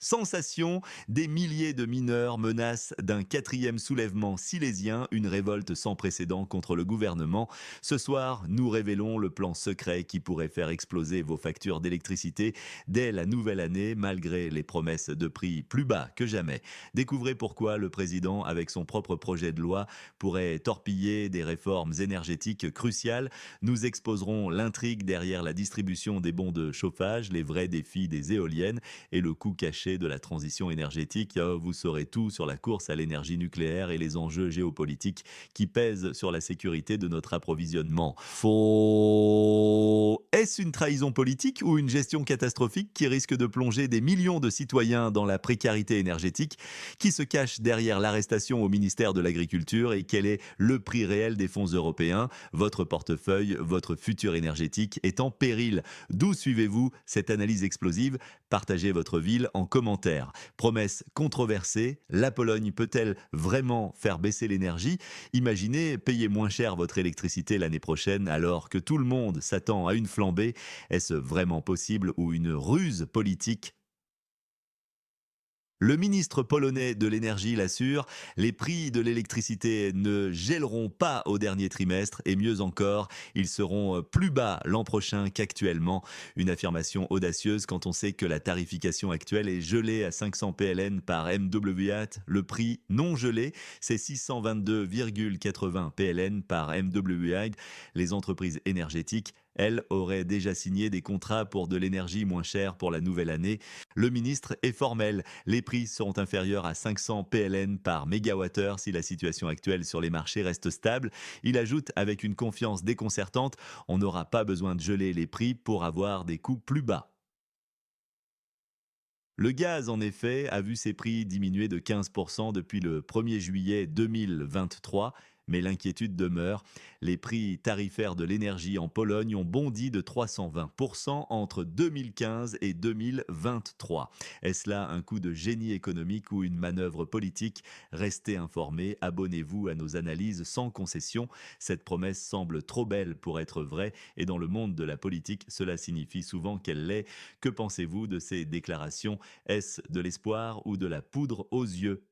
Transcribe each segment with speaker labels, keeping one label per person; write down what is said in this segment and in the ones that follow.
Speaker 1: Sensation, des milliers de mineurs menacent d'un quatrième soulèvement silésien, une révolte sans précédent contre le gouvernement. Ce soir, nous révélons le plan secret qui pourrait faire exploser vos factures d'électricité dès la nouvelle année, malgré les promesses de prix plus bas que jamais. Découvrez pourquoi le président, avec son propre projet de loi, pourrait torpiller des réformes énergétiques cruciales. Nous exposerons l'intrigue derrière la distribution des bons de chauffage, les vrais défis des éoliennes et le coût caché de la transition énergétique. Vous saurez tout sur la course à l'énergie nucléaire et les enjeux géopolitiques qui pèsent sur la sécurité de notre approvisionnement. Faux. Est-ce une trahison politique ou une gestion catastrophique qui risque de plonger des millions de citoyens dans la précarité énergétique? Qui se cache derrière l'arrestation au ministère de l'Agriculture et quel est le prix réel des fonds européens? Votre portefeuille, votre futur énergétique est en péril. D'où suivez-vous cette analyse explosive? Partagez votre ville en commentaire. Promesse controversée, la Pologne peut-elle vraiment faire baisser l'énergie? Imaginez payer moins cher votre électricité l'année prochaine alors que tout le monde s'attend à une flambée. Est-ce vraiment possible ou une ruse politique? Le ministre polonais de l'énergie l'assure, les prix de l'électricité ne gèleront pas au dernier trimestre et mieux encore, ils seront plus bas l'an prochain qu'actuellement. Une affirmation audacieuse quand on sait que la tarification actuelle est gelée à 500 PLN par MWh. Le prix non gelé, c'est 622,80 PLN par MWh. Les entreprises énergétiques, elles, auraient déjà signé des contrats pour de l'énergie moins chère pour la nouvelle année. Le ministre est formel. Les prix seront inférieurs à 500 PLN par mégawattheure si la situation actuelle sur les marchés reste stable. Il ajoute avec une confiance déconcertante, on n'aura pas besoin de geler les prix pour avoir des coûts plus bas. Le gaz, en effet, a vu ses prix diminuer de 15% depuis le 1er juillet 2023, mais l'inquiétude demeure. Les prix tarifaires de l'énergie en Pologne ont bondi de 320% entre 2015 et 2023. Est-ce là un coup de génie économique ou une manœuvre politique? Restez informés, abonnez-vous à nos analyses sans concession. Cette promesse semble trop belle pour être vraie et dans le monde de la politique, cela signifie souvent qu'elle l'est. Que pensez-vous de ces déclarations? Est-ce de l'espoir ou de la poudre aux yeux?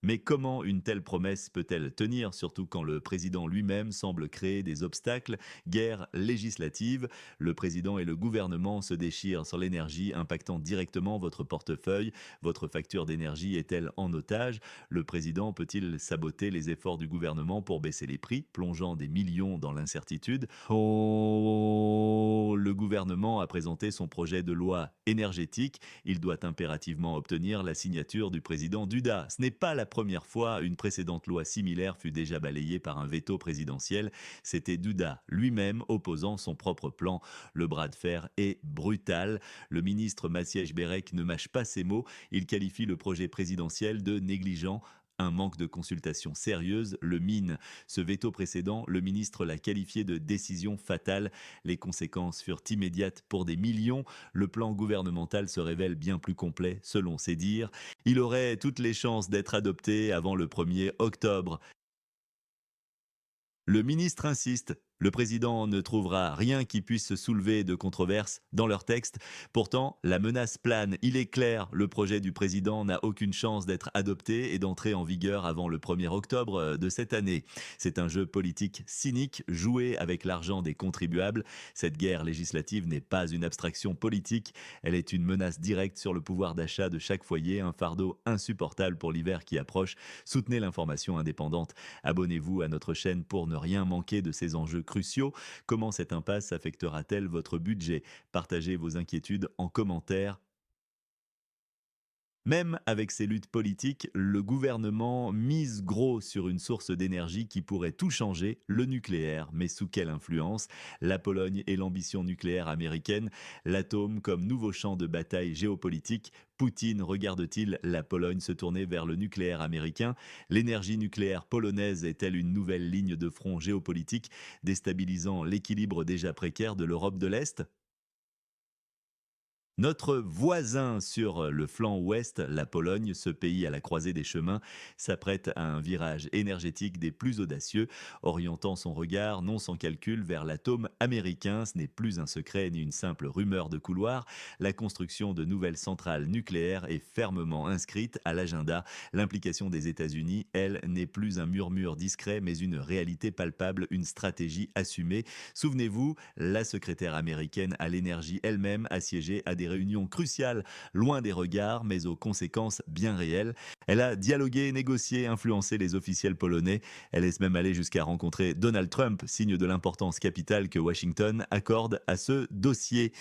Speaker 1: Mais comment une telle promesse peut-elle tenir, surtout quand le président lui-même semble créer des obstacles? Guerre législative, le président et le gouvernement se déchirent sur l'énergie, impactant directement votre portefeuille. Votre facture d'énergie est-elle en otage? Le président peut-il saboter les efforts du gouvernement pour baisser les prix, plongeant des millions dans l'incertitude? Oh, le gouvernement a présenté son projet de loi énergétique. Il doit impérativement obtenir la signature du président Duda. Ce n'est pas la première fois, une précédente loi similaire fut déjà balayée par un veto présidentiel. C'était Duda lui-même opposant son propre plan. Le bras de fer est brutal. Le ministre Maciej Berek ne mâche pas ses mots. Il qualifie le projet présidentiel de négligent. Un manque de consultation sérieuse le mine. Ce veto précédent, le ministre l'a qualifié de décision fatale. Les conséquences furent immédiates pour des millions. Le plan gouvernemental se révèle bien plus complet, selon ses dires. Il aurait toutes les chances d'être adopté avant le 1er octobre. Le ministre insiste. Le président ne trouvera rien qui puisse soulever de controverse dans leur texte. Pourtant, la menace plane. Il est clair, le projet du président n'a aucune chance d'être adopté et d'entrer en vigueur avant le 1er octobre de cette année. C'est un jeu politique cynique joué avec l'argent des contribuables. Cette guerre législative n'est pas une abstraction politique, elle est une menace directe sur le pouvoir d'achat de chaque foyer, un fardeau insupportable pour l'hiver qui approche. Soutenez l'information indépendante. Abonnez-vous à notre chaîne pour ne rien manquer de ces enjeux cruciaux. Comment cette impasse affectera-t-elle votre budget? Partagez vos inquiétudes en commentaire. Même avec ces luttes politiques, le gouvernement mise gros sur une source d'énergie qui pourrait tout changer, le nucléaire. Mais sous quelle influence? La Pologne et l'ambition nucléaire américaine, l'atome comme nouveau champ de bataille géopolitique. Poutine regarde-t-il la Pologne se tourner vers le nucléaire américain? L'énergie nucléaire polonaise est-elle une nouvelle ligne de front géopolitique, déstabilisant l'équilibre déjà précaire de l'Europe de l'Est? Notre voisin sur le flanc ouest, la Pologne, ce pays à la croisée des chemins, s'apprête à un virage énergétique des plus audacieux, orientant son regard non sans calcul vers l'atome américain. Ce n'est plus un secret ni une simple rumeur de couloir. La construction de nouvelles centrales nucléaires est fermement inscrite à l'agenda. L'implication des États-Unis, elle, n'est plus un murmure discret, mais une réalité palpable, une stratégie assumée. Souvenez-vous, la secrétaire américaine à l'énergie elle-même a siégé à des réunions cruciales, loin des regards, mais aux conséquences bien réelles. Elle a dialogué, négocié, influencé les officiels polonais. Elle est même allée jusqu'à rencontrer Donald Trump, signe de l'importance capitale que Washington accorde à ce dossier.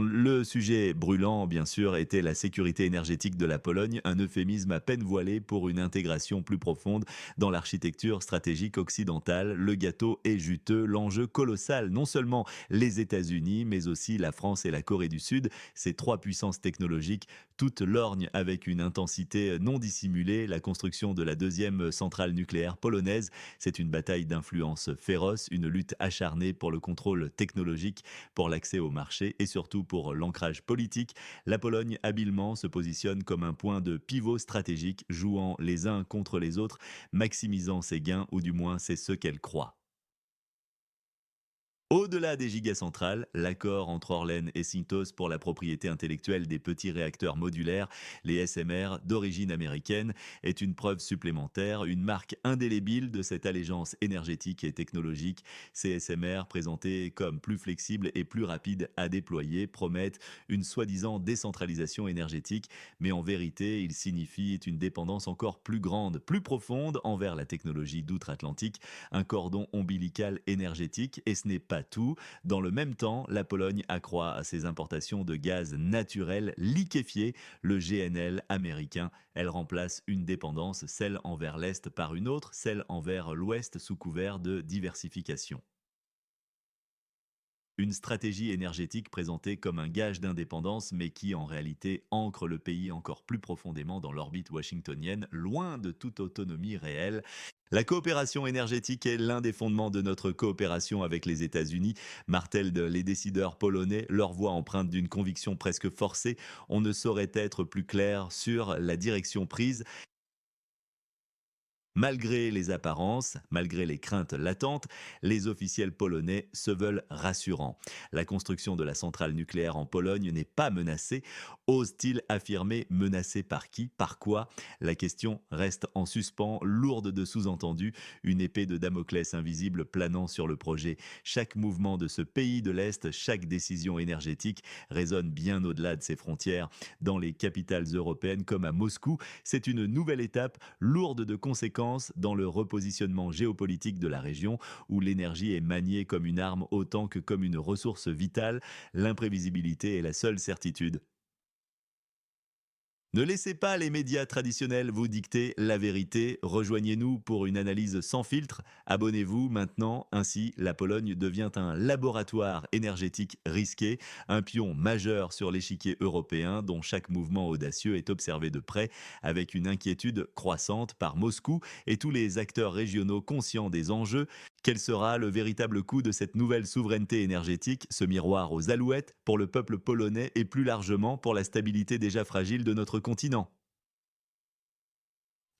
Speaker 1: Le sujet brûlant, bien sûr, était la sécurité énergétique de la Pologne, un euphémisme à peine voilé pour une intégration plus profonde dans l'architecture stratégique occidentale. Le gâteau est juteux, l'enjeu colossal, non seulement les États-Unis, mais aussi la France et la Corée du Sud, ces trois puissances technologiques, toutes lorgnent avec une intensité non dissimulée. La construction de la deuxième centrale nucléaire polonaise, c'est une bataille d'influence féroce, une lutte acharnée pour le contrôle technologique, pour l'accès au marché et surtout pour l'ancrage politique. La Pologne habilement se positionne comme un point de pivot stratégique, jouant les uns contre les autres, maximisant ses gains, ou du moins c'est ce qu'elle croit. Au-delà des gigacentrales, l'accord entre Orlen et Synthos pour la propriété intellectuelle des petits réacteurs modulaires, les SMR d'origine américaine, est une preuve supplémentaire, une marque indélébile de cette allégeance énergétique et technologique. Ces SMR, présentés comme plus flexibles et plus rapides à déployer, promettent une soi-disant décentralisation énergétique, mais en vérité, ils signifient une dépendance encore plus grande, plus profonde envers la technologie d'outre-Atlantique, un cordon ombilical énergétique. Et ce n'est pas tout. Dans le même temps, la Pologne accroît à ses importations de gaz naturel liquéfié, le GNL américain. Elle remplace une dépendance, celle envers l'Est, par une autre, celle envers l'Ouest, sous couvert de diversification. Une stratégie énergétique présentée comme un gage d'indépendance, mais qui en réalité ancre le pays encore plus profondément dans l'orbite washingtonienne, loin de toute autonomie réelle. La coopération énergétique est l'un des fondements de notre coopération avec les États-Unis, martèlent les décideurs polonais, leur voix empreinte d'une conviction presque forcée. On ne saurait être plus clair sur la direction prise. Malgré les apparences, malgré les craintes latentes, les officiels polonais se veulent rassurants. La construction de la centrale nucléaire en Pologne n'est pas menacée. Ose-t-il affirmer menacée par qui, par quoi? La question reste en suspens, lourde de sous-entendus, une épée de Damoclès invisible planant sur le projet. Chaque mouvement de ce pays de l'Est, chaque décision énergétique résonne bien au-delà de ses frontières. Dans les capitales européennes comme à Moscou, c'est une nouvelle étape lourde de conséquences dans le repositionnement géopolitique de la région, où l'énergie est maniée comme une arme autant que comme une ressource vitale. L'imprévisibilité est la seule certitude. Ne laissez pas les médias traditionnels vous dicter la vérité. Rejoignez-nous pour une analyse sans filtre. Abonnez-vous maintenant. Ainsi, la Pologne devient un laboratoire énergétique risqué, un pion majeur sur l'échiquier européen dont chaque mouvement audacieux est observé de près avec une inquiétude croissante par Moscou et tous les acteurs régionaux conscients des enjeux. Quel sera le véritable coût de cette nouvelle souveraineté énergétique, ce miroir aux alouettes, pour le peuple polonais et plus largement pour la stabilité déjà fragile de notre continent?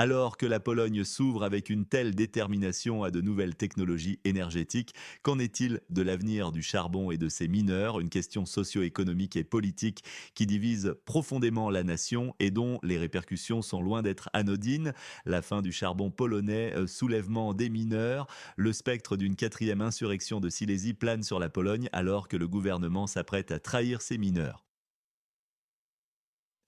Speaker 1: Alors que la Pologne s'ouvre avec une telle détermination à de nouvelles technologies énergétiques, qu'en est-il de l'avenir du charbon et de ses mineurs, une question socio-économique et politique qui divise profondément la nation et dont les répercussions sont loin d'être anodines? La fin du charbon polonais, soulèvement des mineurs, le spectre d'une quatrième insurrection de Silésie plane sur la Pologne alors que le gouvernement s'apprête à trahir ses mineurs.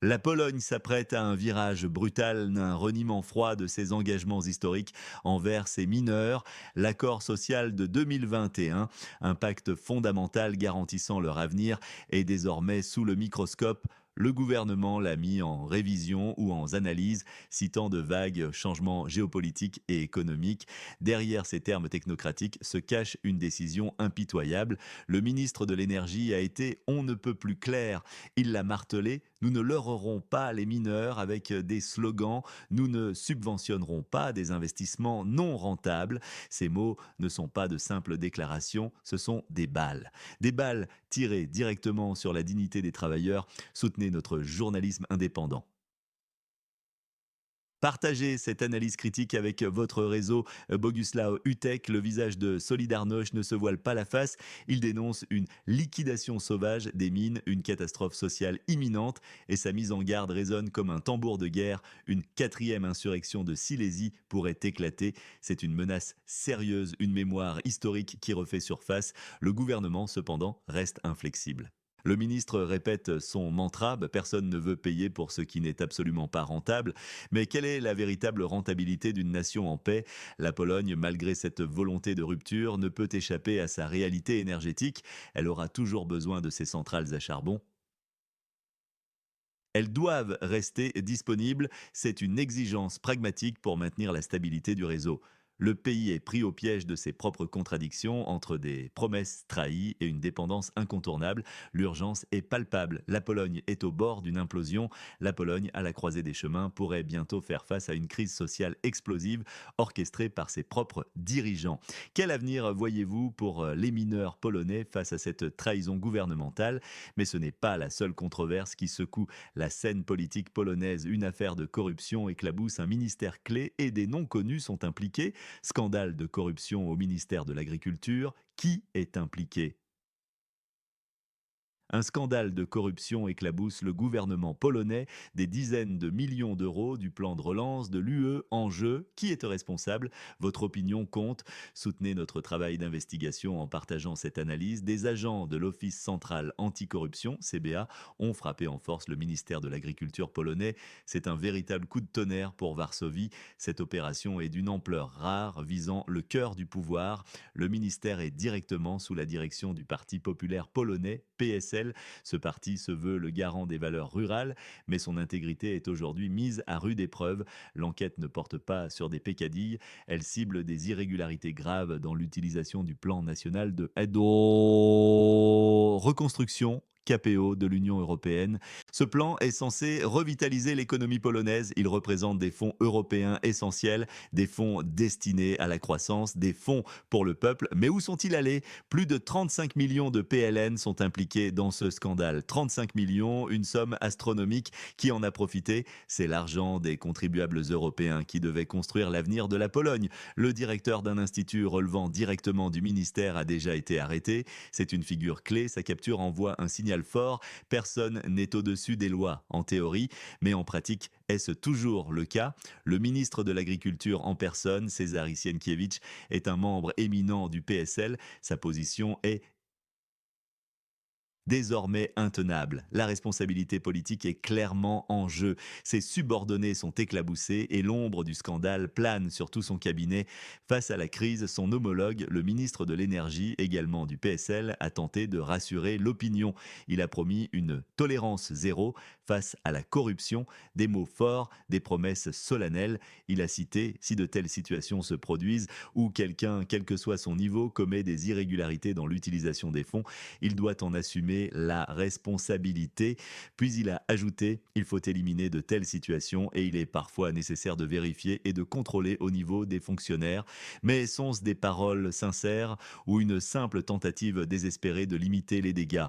Speaker 1: La Pologne s'apprête à un virage brutal, un reniement froid de ses engagements historiques envers ses mineurs. L'accord social de 2021, un pacte fondamental garantissant leur avenir, est désormais sous le microscope. Le gouvernement l'a mis en révision ou en analyse, citant de vagues changements géopolitiques et économiques. Derrière ces termes technocratiques se cache une décision impitoyable. Le ministre de l'Énergie a été on ne peut plus clair. Il l'a martelé, nous ne leurrerons pas les mineurs avec des slogans, nous ne subventionnerons pas des investissements non rentables. Ces mots ne sont pas de simples déclarations, ce sont des balles. Des balles tirées directement sur la dignité des travailleurs. Soutenez notre journalisme indépendant. Partagez cette analyse critique avec votre réseau. Boguslav Hutek, le visage de Solidarność, ne se voile pas la face. Il dénonce une liquidation sauvage des mines, une catastrophe sociale imminente, et sa mise en garde résonne comme un tambour de guerre. Une quatrième insurrection de Silésie pourrait éclater. C'est une menace sérieuse, une mémoire historique qui refait surface. Le gouvernement, cependant, reste inflexible. Le ministre répète son mantra, personne ne veut payer pour ce qui n'est absolument pas rentable. Mais quelle est la véritable rentabilité d'une nation en paix? La Pologne, malgré cette volonté de rupture, ne peut échapper à sa réalité énergétique. Elle aura toujours besoin de ses centrales à charbon. Elles doivent rester disponibles, c'est une exigence pragmatique pour maintenir la stabilité du réseau. Le pays est pris au piège de ses propres contradictions entre des promesses trahies et une dépendance incontournable. L'urgence est palpable. La Pologne est au bord d'une implosion. La Pologne, à la croisée des chemins, pourrait bientôt faire face à une crise sociale explosive orchestrée par ses propres dirigeants. Quel avenir voyez-vous pour les mineurs polonais face à cette trahison gouvernementale? Mais ce n'est pas la seule controverse qui secoue la scène politique polonaise. Une affaire de corruption éclabousse un ministère clé et des noms connus sont impliqués. Scandale de corruption au ministère de l'Agriculture. Qui est impliqué? Un scandale de corruption éclabousse le gouvernement polonais, des dizaines de millions d'euros du plan de relance de l'UE en jeu. Qui est responsable? Votre opinion compte. Soutenez notre travail d'investigation en partageant cette analyse. Des agents de l'Office central anticorruption, CBA, ont frappé en force le ministère de l'Agriculture polonais. C'est un véritable coup de tonnerre pour Varsovie. Cette opération est d'une ampleur rare, visant le cœur du pouvoir. Le ministère est directement sous la direction du Parti populaire polonais, PSL. Ce parti se veut le garant des valeurs rurales, mais son intégrité est aujourd'hui mise à rude épreuve. L'enquête ne porte pas sur des peccadilles, elle cible des irrégularités graves dans l'utilisation du plan national de aide aux reconstruction. KPO de l'Union européenne. Ce plan est censé revitaliser l'économie polonaise. Il représente des fonds européens essentiels, des fonds destinés à la croissance, des fonds pour le peuple. Mais où sont-ils allés? Plus de 35 millions de PLN sont impliqués dans ce scandale. 35 millions, une somme astronomique. Qui en a profité? C'est l'argent des contribuables européens qui devaient construire l'avenir de la Pologne. Le directeur d'un institut relevant directement du ministère a déjà été arrêté. C'est une figure clé. Sa capture envoie un signal fort. Personne n'est au-dessus des lois, en théorie, mais en pratique, est-ce toujours le cas? Le ministre de l'Agriculture en personne, Cezary Sienkiewicz, est un membre éminent du PSL. Sa position est désormais intenable. La responsabilité politique est clairement en jeu. Ses subordonnés sont éclaboussés et l'ombre du scandale plane sur tout son cabinet. Face à la crise, son homologue, le ministre de l'Énergie, également du PSL, a tenté de rassurer l'opinion. Il a promis une tolérance zéro face à la corruption, des mots forts, des promesses solennelles. Il a cité, si de telles situations se produisent, ou quelqu'un, quel que soit son niveau, commet des irrégularités dans l'utilisation des fonds, il doit en assumer la responsabilité. Puis il a ajouté, il faut éliminer de telles situations et il est parfois nécessaire de vérifier et de contrôler au niveau des fonctionnaires. Mais sont-ce des paroles sincères ou une simple tentative désespérée de limiter les dégâts?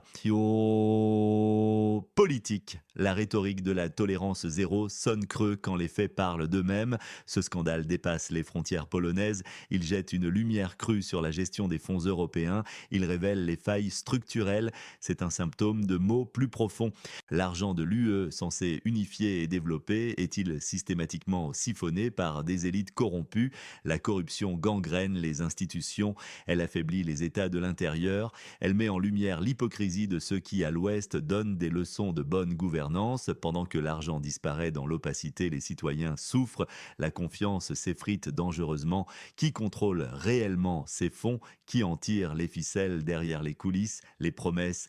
Speaker 1: Politique. La rhétorique de la tolérance zéro sonne creux quand les faits parlent d'eux-mêmes. Ce scandale dépasse les frontières polonaises. Il jette une lumière crue sur la gestion des fonds européens. Il révèle les failles structurelles. C'est un symptôme de maux plus profonds. L'argent de l'UE, censé unifier et développer, est-il systématiquement siphonné par des élites corrompues? La corruption gangrène les institutions. Elle affaiblit les États de l'intérieur. Elle met en lumière l'hypocrisie de ceux qui, à l'Ouest, donnent des leçons de bonne gouvernance. Pendant que l'argent disparaît dans l'opacité, les citoyens souffrent. La confiance s'effrite dangereusement. Qui contrôle réellement ces fonds? Qui en tire les ficelles derrière les coulisses? Les promesses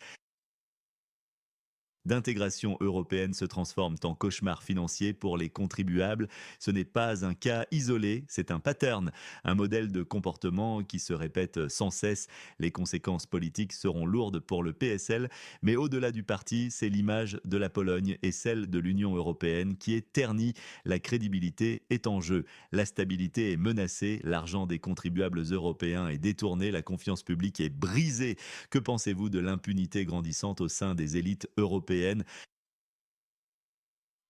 Speaker 1: d'intégration européenne se transforment en cauchemar financier pour les contribuables. Ce n'est pas un cas isolé, c'est un pattern, un modèle de comportement qui se répète sans cesse. Les conséquences politiques seront lourdes pour le PSL, mais au-delà du parti, c'est l'image de la Pologne et celle de l'Union européenne qui est ternie. La crédibilité est en jeu, la stabilité est menacée, l'argent des contribuables européens est détourné, la confiance publique est brisée. Que pensez-vous de l'impunité grandissante au sein des élites européennes?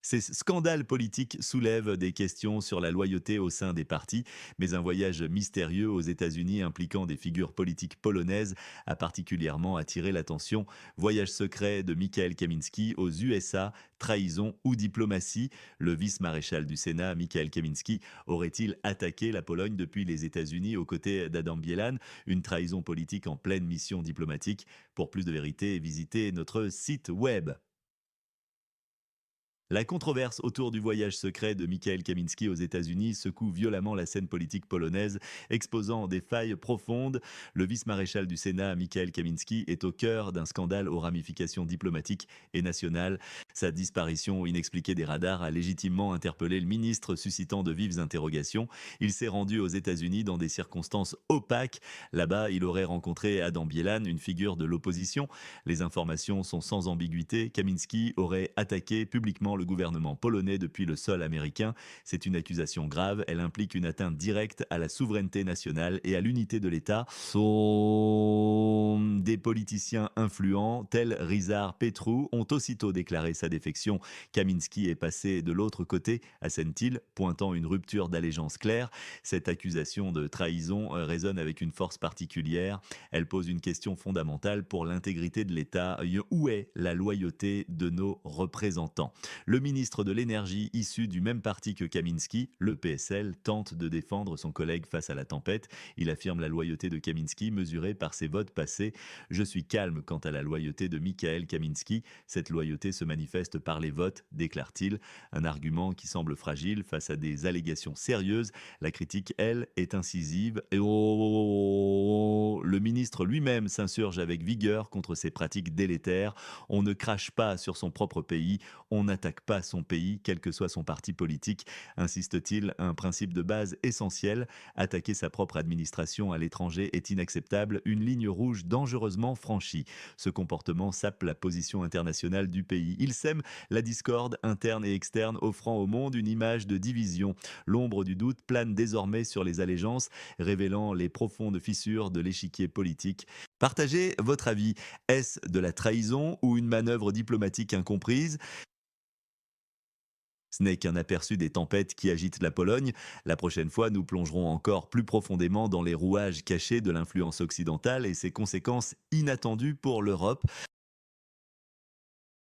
Speaker 1: Ces scandales politiques soulèvent des questions sur la loyauté au sein des partis, mais un voyage mystérieux aux États-Unis impliquant des figures politiques polonaises a particulièrement attiré l'attention. Voyage secret de Mikhail Kaminski aux USA, trahison ou diplomatie. Le vice-maréchal du Sénat, Mikhail Kaminski, aurait-il attaqué la Pologne depuis les États-Unis aux côtés d'Adam Bielan? Une trahison politique en pleine mission diplomatique. Pour plus de vérité, visitez notre site web. La controverse autour du voyage secret de Mikhail Kaminski aux États-Unis secoue violemment la scène politique polonaise, exposant des failles profondes. Le vice-maréchal du Sénat, Mikhail Kaminski, est au cœur d'un scandale aux ramifications diplomatiques et nationales. Sa disparition inexpliquée des radars a légitimement interpellé le ministre, suscitant de vives interrogations. Il s'est rendu aux États-Unis dans des circonstances opaques. Là-bas, il aurait rencontré Adam Bielan, une figure de l'opposition. Les informations sont sans ambiguïté. Kaminski aurait attaqué publiquement le gouvernement polonais depuis le sol américain. C'est une accusation grave. Elle implique une atteinte directe à la souveraineté nationale et à l'unité de l'État. Sont des politiciens influents, tels Rizar Petru, ont aussitôt déclaré sa défection. Kaminski est passé de l'autre côté, assène-t-il, pointant une rupture d'allégeance claire. Cette accusation de trahison résonne avec une force particulière. Elle pose une question fondamentale pour l'intégrité de l'État. Où est la loyauté de nos représentants? Le ministre de l'Énergie, issu du même parti que Kaminski, le PSL, tente de défendre son collègue face à la tempête. Il affirme la loyauté de Kaminski mesurée par ses votes passés. Je suis calme quant à la loyauté de Mikhail Kaminski. Cette loyauté se manifeste par les votes, déclare-t-il. Un argument qui semble fragile face à des allégations sérieuses. La critique, elle, est incisive. Et le ministre lui-même s'insurge avec vigueur contre ces pratiques délétères. On ne crache pas sur son propre pays, on n'attaque pas son pays, quel que soit son parti politique, insiste-t-il, un principe de base essentiel. Attaquer sa propre administration à l'étranger est inacceptable, une ligne rouge dangereusement franchie. Ce comportement sape la position internationale du pays. Il sème la discorde interne et externe, offrant au monde une image de division. L'ombre du doute plane désormais sur les allégeances, révélant les profondes fissures de l'échiquier politique. Partagez votre avis. Est-ce de la trahison ou une manœuvre diplomatique incomprise? Ce n'est qu'un aperçu des tempêtes qui agitent la Pologne. La prochaine fois, nous plongerons encore plus profondément dans les rouages cachés de l'influence occidentale et ses conséquences inattendues pour l'Europe.